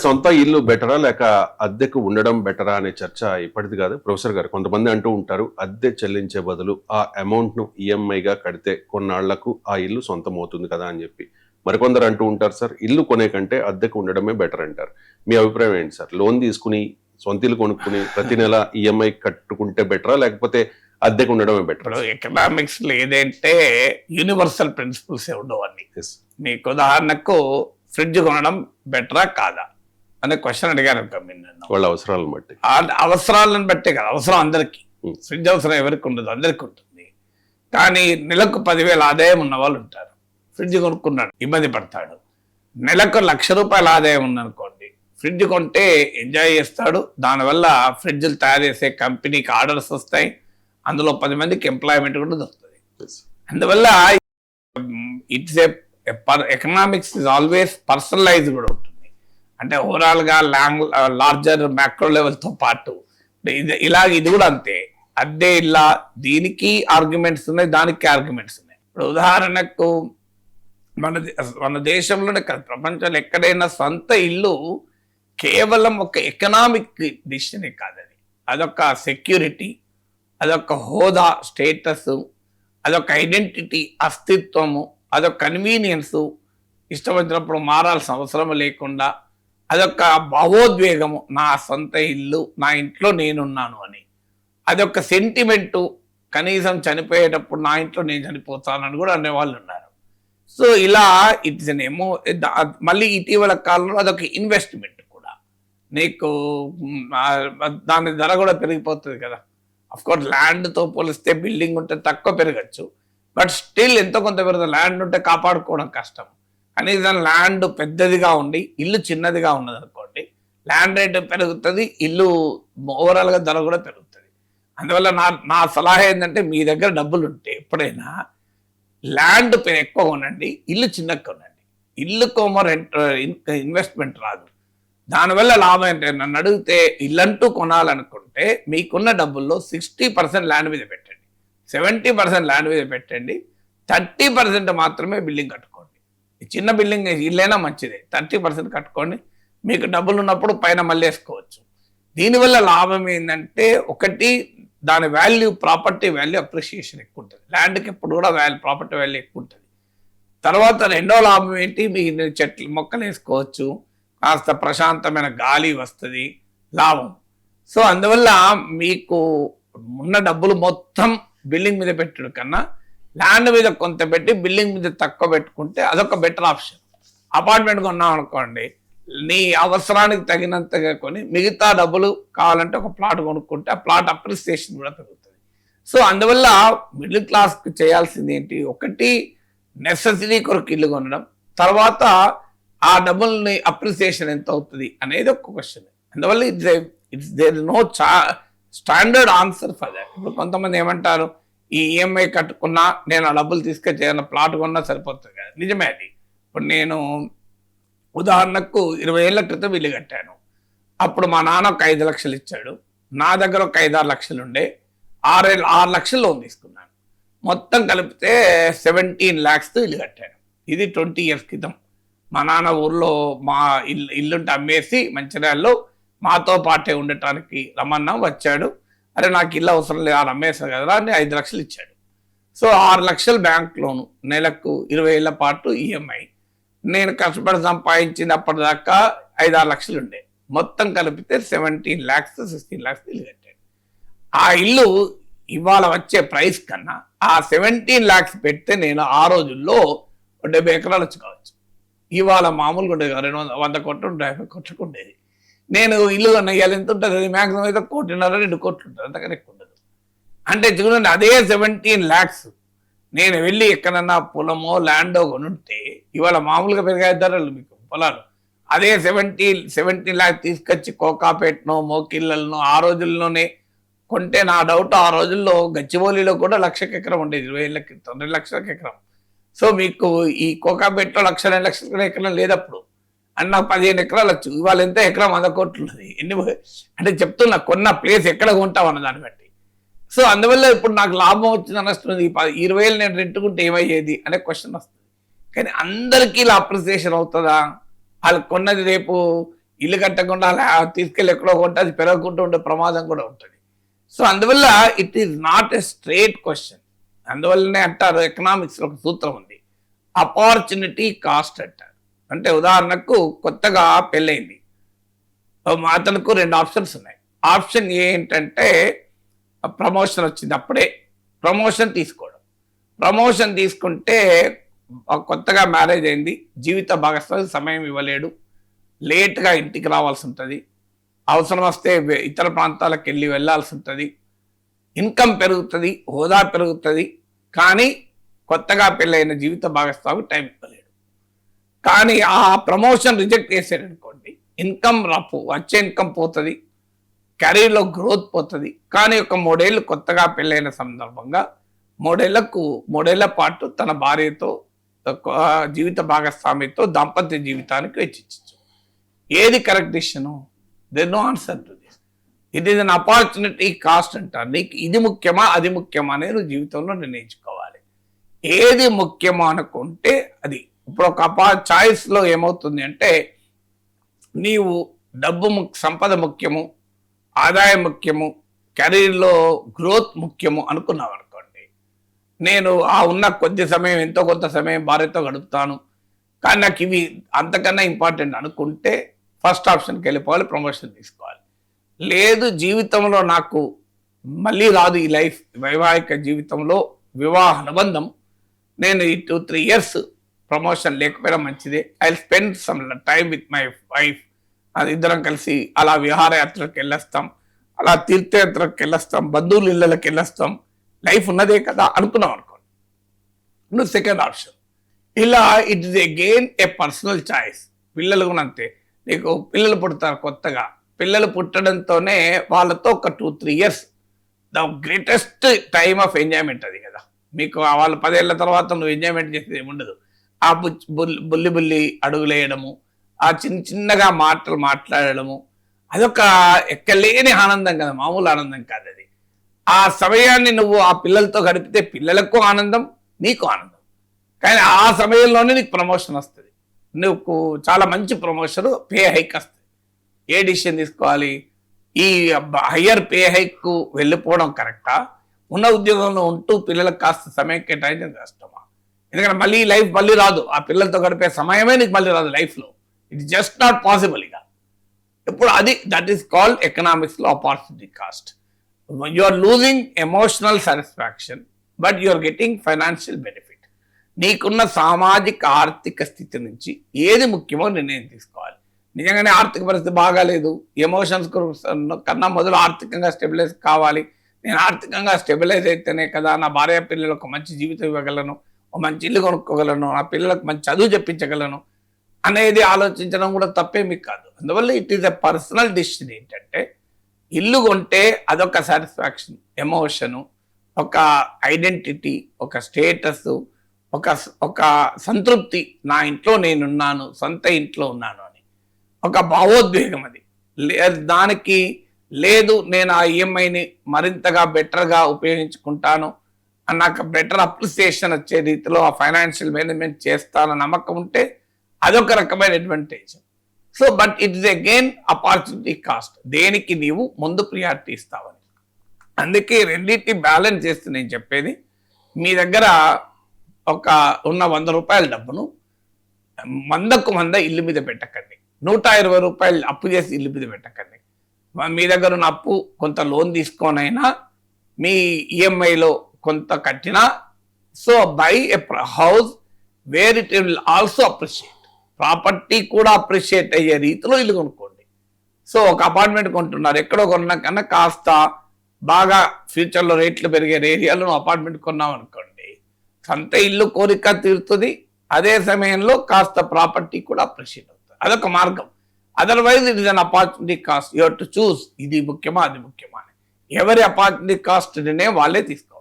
సొంత ఇల్లు బెటరా లేక అద్దెకు ఉండడం బెటరా అనే చర్చ ఇప్పటిది కాదు ప్రొఫెసర్ గారు. కొంతమంది అంటూ ఉంటారు అద్దె చెల్లించే బదులు ఆ అమౌంట్ ను ఈఎంఐగా కడితే కొన్నాళ్లకు ఆ ఇల్లు సొంతం అవుతుంది కదా అని చెప్పి. మరికొందరు అంటూ ఉంటారు సార్ ఇల్లు కొనే కంటే అద్దెకు ఉండడమే బెటర్ అంటారు. మీ అభిప్రాయం ఏంటి సార్? లోన్ తీసుకుని సొంత ఇల్లు కొనుక్కుని ప్రతి నెల ఈఎంఐ కట్టుకుంటే బెటరా లేకపోతే అద్దెకు ఉండడమే బెటర్? ఇప్పుడు ఎకనామిక్స్ లో ఏదంటే యూనివర్సల్ ప్రిన్సిపల్స్ ఉండవు అన్ని. మీకు ఉదాహరణకు ఫ్రిడ్జ్ కొనడం బెటరా కాదా అనే క్వశ్చన్ అడిగారు వాళ్ళ అవసరాలను బట్టి. అవసరాలను బట్టే కదా, అవసరం అందరికి. ఫ్రిడ్జ్ అవసరం ఎవరికి ఉండదు, అందరికి ఉంటుంది. కానీ నెలకు 10,000 ఆదాయం ఉన్న వాళ్ళు ఉంటారు. ఫ్రిడ్జ్ కొనుక్కున్నాడు, ఇబ్బంది పడతాడు. నెలకు ₹1,00,000 ఆదాయం ఉందనుకోండి, ఫ్రిడ్జ్ కొంటే ఎంజాయ్ చేస్తాడు. దానివల్ల ఫ్రిడ్జ్లు తయారు చేసే కంపెనీకి ఆర్డర్స్ వస్తాయి, అందులో 10 మందికి ఎంప్లాయ్మెంట్ కూడా దొరుకుతుంది. అందువల్ల it's economics is always personalise కూడా ఉంటుంది. అంటే ఓవరాల్గా లార్జర్ మ్యాక్రో లెవెల్తో పాటు ఇది కూడా అంతే. అద్దె ఇలా దీనికి ఆర్గ్యుమెంట్స్ ఉన్నాయి, దానికి ఆర్గ్యుమెంట్స్ ఉన్నాయి. ఇప్పుడు ఉదాహరణకు మన దేశంలోనే కాదు, ప్రపంచంలో ఎక్కడైనా సొంత ఇల్లు కేవలం ఒక ఎకనామిక్ డిసిషనే కాదు. అదొక సెక్యూరిటీ, అదొక హోదా, స్టేటస్, అదొక ఐడెంటిటీ, అస్తిత్వము, అదొక కన్వీనియన్సు, ఇష్టం వచ్చినప్పుడు మారాల్సిన అవసరం లేకుండా, అదొక భావోద్వేగము, నా సొంత ఇల్లు, నా ఇంట్లో నేనున్నాను అని. అదొక సెంటిమెంటు, కనీసం చనిపోయేటప్పుడు నా ఇంట్లో నేను చనిపోతానని కూడా అనేవాళ్ళు ఉన్నారు. సో ఇలా ఇట్స్ ఎన్ మళ్ళీ ఇటీవల కాలంలో అదొక ఇన్వెస్ట్మెంట్ కూడా. నీకు దాని ధర కూడా పెరిగిపోతుంది కదా. అఫ్కోర్స్ ల్యాండ్తో పోలిస్తే బిల్డింగ్ ఉంటే తక్కువ పెరగచ్చు, బట్ స్టిల్ ఎంతో కొంత పెరుగుతుంది. ల్యాండ్ ఉంటే కాపాడుకోవడం కష్టం. కనీసం ల్యాండ్ పెద్దదిగా ఉండి ఇల్లు చిన్నదిగా ఉన్నది అనుకోండి, ల్యాండ్ రేట్ పెరుగుతుంది, ఇల్లు ఓవరాల్గా ధర కూడా పెరుగుతుంది. అందువల్ల నా సలహా ఏంటంటే, మీ దగ్గర డబ్బులు ఉంటే ఎప్పుడైనా ల్యాండ్ ఎక్కువ కొనండి, ఇల్లు చిన్నగా కొనండి. ఇల్లు కోమో ఇన్వెస్ట్మెంట్ రాదు. దానివల్ల లాభం ఏంటంటే, నన్ను అడిగితే ఇల్లంటూ కొనాలనుకుంటే మీకున్న డబ్బుల్లో 60% ల్యాండ్ మీద పెట్టండి, 70% ల్యాండ్ మీద పెట్టండి, 30% మాత్రమే బిల్డింగ్ కట్టుకోండి. చిన్న బిల్డింగ్ ఇల్లైనా మంచిదే, 30% కట్టుకోండి. మీకు డబ్బులు ఉన్నప్పుడు పైన మళ్ళీ వేసుకోవచ్చు. దీనివల్ల లాభం ఏంటంటే, ఒకటి దాని వాల్యూ, ప్రాపర్టీ వాల్యూ అప్రిషియేషన్ ఎక్కువ ఉంటుంది. ల్యాండ్కి ఎప్పుడు కూడా ప్రాపర్టీ వాల్యూ ఎక్కువ ఉంటుంది. తర్వాత రెండో లాభం ఏంటి, మీ చెట్లు మొక్కలు వేసుకోవచ్చు, కాస్త ప్రశాంతమైన గాలి వస్తుంది, లాభం. సో అందువల్ల మీకు ఉన్న డబ్బులు మొత్తం బిల్డింగ్ మీద పెట్టడం కన్నా ల్యాండ్ మీద కొంత పెట్టి బిల్డింగ్ మీద తక్కువ పెట్టుకుంటే అదొక బెటర్ ఆప్షన్. అపార్ట్మెంట్ కొన్నాం అనుకోండి, నీ అవసరానికి తగినంతగా కొని మిగతా డబ్బులు కావాలంటే ఒక ప్లాట్ కొనుక్కుంటే ఆ ప్లాట్ అప్రిసియేషన్ కూడా పెరుగుతుంది. సో అందువల్ల మిడిల్ క్లాస్కి చేయాల్సింది ఏంటి, ఒకటి నెసెసిటీ కొరకు ఇల్లు కొనడం, తర్వాత ఆ డబ్బుల్ని అప్రిసియేషన్ ఎంత అవుతుంది అనేది ఒక క్వశ్చన్. అందువల్ల it's there no standard answer for that. ఇప్పుడు కొంతమంది ఏమంటారు, ఈ ఈఎంఐ కట్టుకున్నా నేను ఆ డబ్బులు తీసుకొచ్చి ఏదైనా ప్లాట్ కొన్నా సరిపోతుంది కదా. నిజమే అది. ఇప్పుడు నేను ఉదాహరణకు 20 ఏళ్ల క్రితం ఇల్లు కట్టాను. అప్పుడు మా నాన్న ఒక 5 లక్షలు ఇచ్చాడు, నా దగ్గర ఒక 5-6 లక్షలు ఉండే, 6 లక్షలు లోన్ తీసుకున్నాను. మొత్తం కలిపితే 17 lakhsతో ఇల్లు కట్టాను. ఇది 20 years క్రితం. మా నాన్న ఊర్లో మా ఇల్లుంటే అమ్మేసి మంచిర్యాలలో మాతో పాటే ఉండటానికి రమ్మన్నా, వచ్చాడు. అరే నాకు ఇల్లు అవసరం లేదు, ఆ అమ్మేసాను కదా అని 5 లక్షలు ఇచ్చాడు. సో 6 లక్షలు బ్యాంక్ లోను, నెలకు 20 ఏళ్ల పాటు ఈఎంఐ. నేను కష్టపడి సంపాదించింది అప్పటిదాకా 5-6 లక్షలు ఉండే, మొత్తం కలిపితే 17 lakhs 16 lakhs ఇల్లు కట్టాడు. ఆ ఇల్లు ఇవాళ వచ్చే ప్రైస్ కన్నా ఆ 17 lakhs పెడితే నేను ఆ రోజుల్లో 70 ఎకరాలు వచ్చి కావచ్చు. ఇవాళ మామూలుగా ఉండేది 100 కోట్లు 50 కోట్లకు ఉండేది. నేను ఇల్లు కన్నా ఇవాళ ఎంత ఉంటుంది, అది మ్యాక్సిమం అయితే 1.5-2 కోట్లు ఉంటుంది, అంతకన్నా ఎక్కువ ఉండదు. అంటే చూడండి, అదే 17 lakhs నేను వెళ్ళి ఎక్కడన్నా పొలమో ల్యాండో కొనుంటే ఇవాళ మామూలుగా పెరిగాయి ధరలు మీకు పొలాలు. అదే 17 lakhs తీసుకొచ్చి కోకాపేటనో మోకిళ్ళనో ఆ రోజుల్లోనే కొంటే, నా డౌట్ ఆ రోజుల్లో గచ్చిబౌలిలో కూడా 1,00,000 ఎకరం ఉండేది, 20 ఏళ్ల క్రితం 2 లక్షలకు ఎకరం. సో మీకు ఈ కోకాపేటలో 1,00,000-2 లక్షల ఎకరం లేదప్పుడు. అండ్ నాకు 15 ఎకరాలు వచ్చు. ఇవాళ ఎంత ఎకరం 100 కోట్లు ఉన్నది. అంటే చెప్తున్నా, కొన్న ప్లేస్ ఎక్కడ కొంటాం అన్న దాన్ని బట్టి. సో అందువల్ల ఇప్పుడు నాకు లాభం వచ్చింది నష్టం, 20,000 నేను రెంట్కుంటే ఏమయ్యేది అనే క్వశ్చన్ వస్తుంది. కానీ అందరికీ ఇలా అప్రిసియేషన్ అవుతుందా? వాళ్ళు కొన్నది రేపు ఇల్లు కట్టకుండా అలా తీసుకెళ్ళి ఎక్కడో కొంటే అది పెరగకుండా ఉండే ప్రమాదం కూడా ఉంటుంది. సో అందువల్ల it is not a straight question. అందువల్లనే అంటారు, ఎకనామిక్స్లో ఒక సూత్రం ఉంది, అపార్చునిటీ కాస్ట్ అంటారు. అంటే ఉదాహరణకు కొత్తగా పెళ్ళైంది, అతనికి 2 ఆప్షన్స్ ఉన్నాయి. ఆప్షన్ ఏ ఏంటంటే ప్రమోషన్ వచ్చింది, అప్పుడే ప్రమోషన్ తీసుకోవడం. ప్రమోషన్ తీసుకుంటే కొత్తగా మ్యారేజ్ అయింది, జీవిత భాగస్వామి సమయం ఇవ్వలేడు, లేట్గా ఇంటికి రావాల్సి ఉంటుంది, అవసరం వస్తే ఇతర ప్రాంతాలకు వెళ్ళాల్సి ఉంటుంది, ఇన్కమ్ పెరుగుతుంది, హోదా పెరుగుతుంది, కానీ కొత్తగా పెళ్ళైన జీవిత భాగస్వామి టైం ఇవ్వలేడు. కానీ ఆ ప్రమోషన్ రిజెక్ట్ చేశాడు అనుకోండి, ఇన్కమ్ వచ్చే ఇన్కమ్ పోతుంది, కెరీర్లో గ్రోత్ పోతుంది. కానీ ఒక 3 ఏళ్ళు కొత్తగా పెళ్ళైన సందర్భంగా 3 ఏళ్ల పాటు తన భార్యతో జీవిత భాగస్వామితో దాంపత్య జీవితానికి వెచ్చించచ్చు. ఏది correct decision? There no answer to this. It is an opportunity cost అంటారు. నీకు ఇది ముఖ్యమా అది ముఖ్యమా అనేది నువ్వు జీవితంలో నిర్ణయించుకోవాలి. ఏది ముఖ్యమో అనుకుంటే అది. ఇప్పుడు ఒక చాయిస్లో ఏమవుతుంది అంటే, నీవు సంపద ముఖ్యము, ఆదాయం ముఖ్యము, కెరీర్లో గ్రోత్ ముఖ్యము అనుకున్నావు అనుకోండి, నేను ఉన్న కొద్ది సమయం ఎంతో కొంత సమయం భార్యతో గడుపుతాను, కానీ నాకు ఇవి అంతకన్నా ఇంపార్టెంట్ అనుకుంటే ఫస్ట్ ఆప్షన్కి వెళ్ళిపోవాలి, ప్రమోషన్ తీసుకోవాలి. లేదు, జీవితంలో నాకు మళ్ళీ రాదు ఈ లైఫ్, వైవాహిక జీవితంలో వివాహ అనుబంధం, నేను ఈ 2-3 years ప్రమోషన్ లేకపోయినా మంచిదే, I spend some time with my wife, అది ఇద్దరం కలిసి అలా విహారయాత్రకు వెళ్ళొస్తాం, అలా తీర్థయాత్రకు వెళ్ళొస్తాం, బంధువుల ఇళ్ళకి వెళ్ళొస్తాం, లైఫ్ ఉన్నదే కదా అనుకున్నాం అనుకోండి, నువ్వు సెకండ్ ఆప్షన్. ఇలా it is again A personal choice. పిల్లలు కూడా అంతే, నీకు పిల్లలు పుడతారు కొత్తగా, పిల్లలు పుట్టడంతోనే వాళ్ళతో ఒక 2-3 years the greatest time of enjoyment అది కదా. మీకు వాళ్ళు 10 ఏళ్ల తర్వాత నువ్వు ఎంజాయ్మెంట్ చేసేది ఏముండదు. ఆ బుల్లి అడుగులేయడము, ఆ చిన్నగా మాటలు మాట్లాడడము, అదొక ఎక్కలేని ఆనందం కదా, మామూలు ఆనందం కాదు అది. ఆ సమయాన్ని నువ్వు ఆ పిల్లలతో గడిపితే పిల్లలకు ఆనందం, నీకు ఆనందం. కానీ ఆ సమయంలోనే నీకు ప్రమోషన్ వస్తుంది, నువ్వు చాలా మంచి ప్రమోషన్, పే హైక్ వస్తుంది. ఏ డిసిషన్ తీసుకోవాలి? ఈ హయ్యర్ పే హైక్ వెళ్ళిపోవడం కరెక్టా, ఉన్న ఉద్యోగంలో ఉంటూ పిల్లలకు కాస్త సమయం కేటాయించడం కష్టమా? ఎందుకంటే మళ్ళీ లైఫ్ మళ్ళీ రాదు, ఆ పిల్లలతో గడిపే సమయమే నీకు మళ్ళీ రాదు లైఫ్లో. It's just not possible. ఇక ఇప్పుడు అది దట్ ఈస్ కాల్డ్ ఎకనామిక్స్లో opportunity cost. You are losing emotional satisfaction but you are getting financial benefit. నీకున్న సామాజిక ఆర్థిక స్థితి నుంచి ఏది ముఖ్యమో నిర్ణయం తీసుకోవాలి. నిజంగానే ఆర్థిక పరిస్థితి బాగాలేదు, ఎమోషన్స్ కన్నా మొదలు ఆర్థికంగా స్టెబిలైజ్ కావాలి. నేను ఆర్థికంగా స్టెబిలైజ్ అయితేనే కదా నా భార్య పిల్లలకు మంచి జీవితం ఇవ్వగలను, ఒక మంచి ఇల్లు కొనుక్కోగలను, నా పిల్లలకు మంచి చదువు చెప్పించగలను అనేది ఆలోచించడం కూడా తప్పేమీ కాదు. అందువల్ల it is a personal decision. ఏంటంటే ఇల్లు కొంటే అదొక సాటిస్ఫాక్షన్, ఎమోషను, ఒక ఐడెంటిటీ, ఒక స్టేటస్, ఒక సంతృప్తి, నా ఇంట్లో నేనున్నాను, సొంత ఇంట్లో ఉన్నాను అని ఒక భావోద్వేగం. అది దానికి లేదు, నేను ఆ ఈఎంఐని మరింతగా బెటర్గా ఉపయోగించుకుంటాను, నాకు బెటర్ అప్రిసియేషన్ వచ్చే రీతిలో ఆ ఫైనాన్షియల్ మేనేజ్మెంట్ చేస్తానన్న నమ్మకం ఉంటే అదొక రకమైన advantage. So but it is again opportunity cost, దేనికి నీవు ముందు ప్రియారిటీ ఇస్తావని. అందుకే రెండింటిని బ్యాలెన్స్ చేస్తూ నేను చెప్పేది, మీ దగ్గర ఉన్న 100 రూపాయల డబ్బును 100కు 100 ఇల్లు మీద పెట్టకండి, 120 రూపాయలు అప్పు చేసి ఇల్లు మీద పెట్టకండి. మీ దగ్గర ఉన్న అప్పు కొంత లోన్ తీసుకోనైనా మీ ఈఎంఐలో కొంత కట్టినా, so by a house wear it will also appreciate, property కూడా అప్రిషియేట్ అయ్యే రీతిలో ఇల్లు కొనుక్కోండి. సో ఒక అపార్ట్మెంట్ కొంటున్నారు, ఎక్కడో కొన్నా కన్నా కాస్త బాగా ఫ్యూచర్లో రేట్లు పెరిగే ఏరియాలో అపార్ట్మెంట్ కొన్నాం అనుకోండి, సొంత ఇల్లు కోరిక తీరుతుంది, అదే సమయంలో కాస్త ప్రాపర్టీ కూడా అప్రిషియేట్ అవుతుంది. అదొక మార్గం. Otherwise it is an opportunity cost. You have to choose, ఇది ముఖ్యమా అది ముఖ్యమా అని. ఎవరి ఆపర్చునిటీ కాస్ట్ వాళ్ళే తీసుకోవాలి.